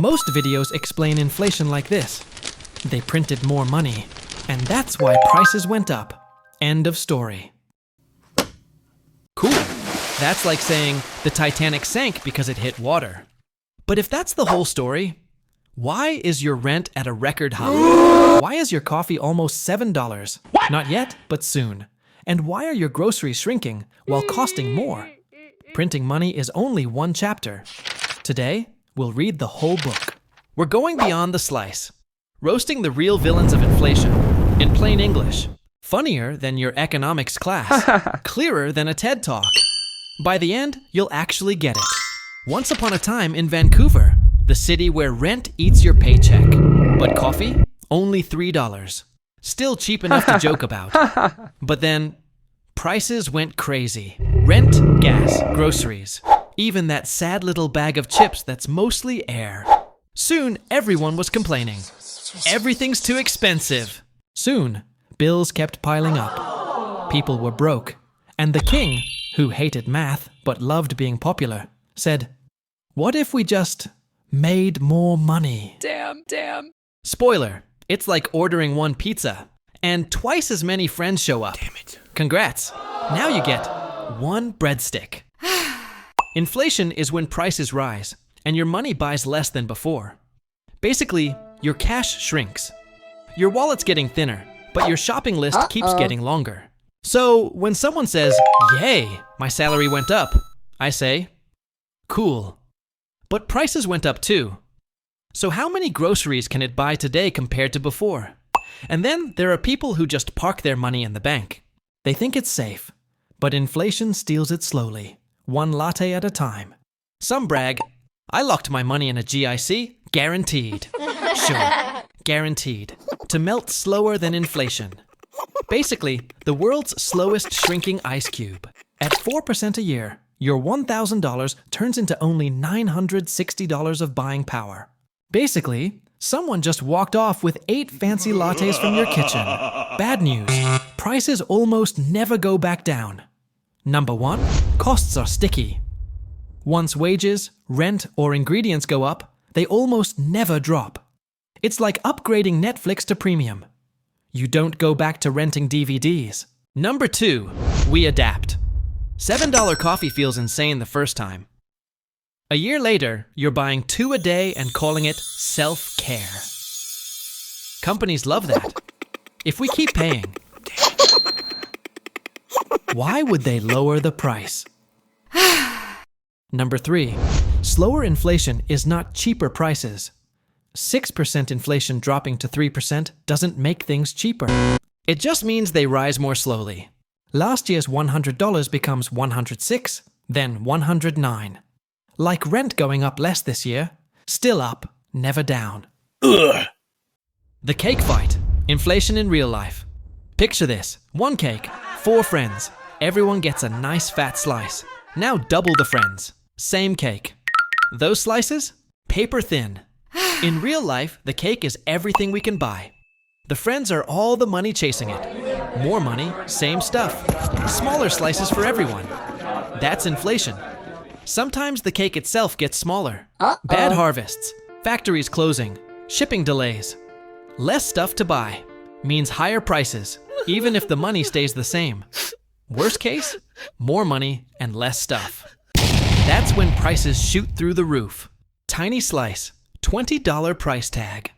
Most videos explain inflation like this. They printed more money, and that's why prices went up. End of story. Cool. That's like saying the Titanic sank because it hit water. But if that's the whole story, why is your rent at a record high? Why is your coffee almost $7? Not yet, but soon. And why are your groceries shrinking while costing more? Printing money is only one chapter. Today, we'll read the whole book. We're going beyond the slice, roasting the real villains of inflation, in plain English. Funnier than your economics class, clearer than a TED Talk. By the end, you'll actually get it. Once upon a time in Vancouver, the city where rent eats your paycheck, but coffee, only $3. Still cheap enough to joke about. But then, prices went crazy. Rent, gas, groceries, even that sad little bag of chips that's mostly air. Soon, everyone was complaining. Everything's too expensive. Soon, bills kept piling up. People were broke. And the king, who hated math but loved being popular, said, "What if we just made more money?" Damn. Spoiler, it's like ordering one pizza, and twice as many friends show up. Damn it. Congrats. Now you get one breadstick. Inflation is when prices rise, and your money buys less than before. Basically, your cash shrinks. Your wallet's getting thinner, but your shopping list keeps getting longer. So when someone says, "Yay, my salary went up," I say, "Cool." But prices went up too. So how many groceries can it buy today compared to before? And then there are people who just park their money in the bank. They think it's safe, but inflation steals it slowly, one latte at a time. Some brag, "I locked my money in a GIC, guaranteed." Sure, guaranteed, to melt slower than inflation. Basically, the world's slowest shrinking ice cube. At 4% a year, your $1,000 turns into only $960 of buying power. Basically, someone just walked off with 8 fancy lattes from your kitchen. Bad news, prices almost never go back down. Number 1, costs are sticky. Once wages, rent, or ingredients go up, they almost never drop. It's like upgrading Netflix to premium. You don't go back to renting DVDs. Number 2, we adapt. $7 coffee feels insane the first time. A year later, you're buying 2 a day and calling it self-care. Companies love that. If we keep paying, why would they lower the price? Number 3, slower inflation is not cheaper prices. 6% inflation dropping to 3% doesn't make things cheaper. It just means they rise more slowly. Last year's $100 becomes $106, then $109. Like rent going up less this year, still up, never down. Ugh. The cake fight. Inflation in real life. Picture this. 1 cake, 4 friends. Everyone gets a nice fat slice. Now double the friends. Same cake. Those slices? Paper thin. In real life, the cake is everything we can buy. The friends are all the money chasing it. More money, same stuff. Smaller slices for everyone. That's inflation. Sometimes the cake itself gets smaller. Bad harvests, factories closing, shipping delays. Less stuff to buy means higher prices, even if the money stays the same. Worst case, more money and less stuff. That's when prices shoot through the roof. Tiny slice, $20 price tag.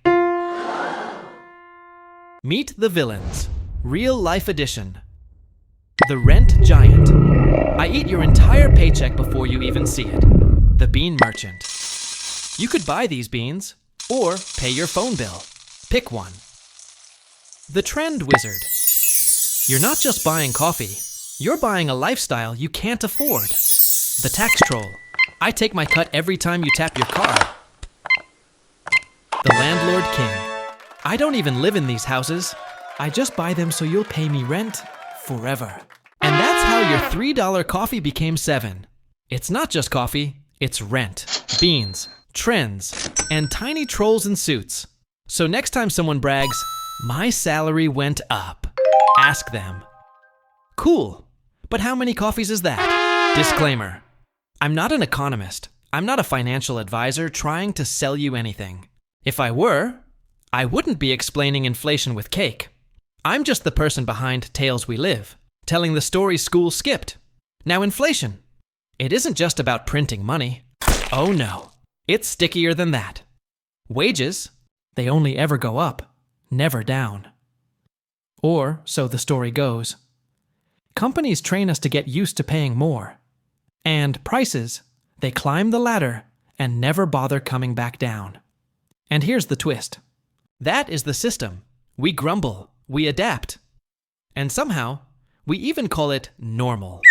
Meet the villains. Real life edition. The rent giant. I eat your entire paycheck before you even see it. The bean merchant. You could buy these beans or pay your phone bill. Pick one. The trend wizard. You're not just buying coffee. You're buying a lifestyle you can't afford. The tax troll. I take my cut every time you tap your card. The Landlord King. I don't even live in these houses. I just buy them so you'll pay me rent forever. And that's how your $3 coffee became $7. It's not just coffee, it's rent, beans, trends, and tiny trolls in suits. So next time someone brags, "My salary went up," ask them, "Cool, but how many coffees is that?" Disclaimer. I'm not an economist. I'm not a financial advisor trying to sell you anything. If I were, I wouldn't be explaining inflation with cake. I'm just the person behind Tales We Live, telling the story school skipped. Now inflation. It isn't just about printing money. Oh no, it's stickier than that. Wages, they only ever go up, never down. Or, so the story goes. Companies train us to get used to paying more. And prices, they climb the ladder and never bother coming back down. And here's the twist. That is the system. We grumble, we adapt. And somehow, we even call it normal.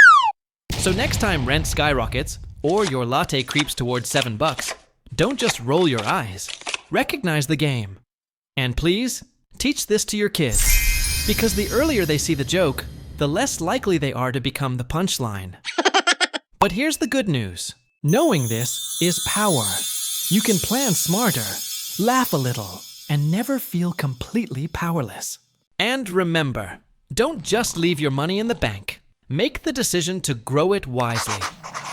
So next time rent skyrockets or your latte creeps towards $7, don't just roll your eyes. Recognize the game. And please, teach this to your kids. Because the earlier they see the joke, the less likely they are to become the punchline. But here's the good news. Knowing this is power. You can plan smarter, laugh a little, and never feel completely powerless. And remember, don't just leave your money in the bank. Make the decision to grow it wisely.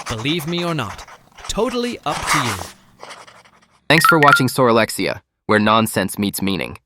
Believe me or not, totally up to you. Thanks for watching Soralexia, where nonsense meets meaning.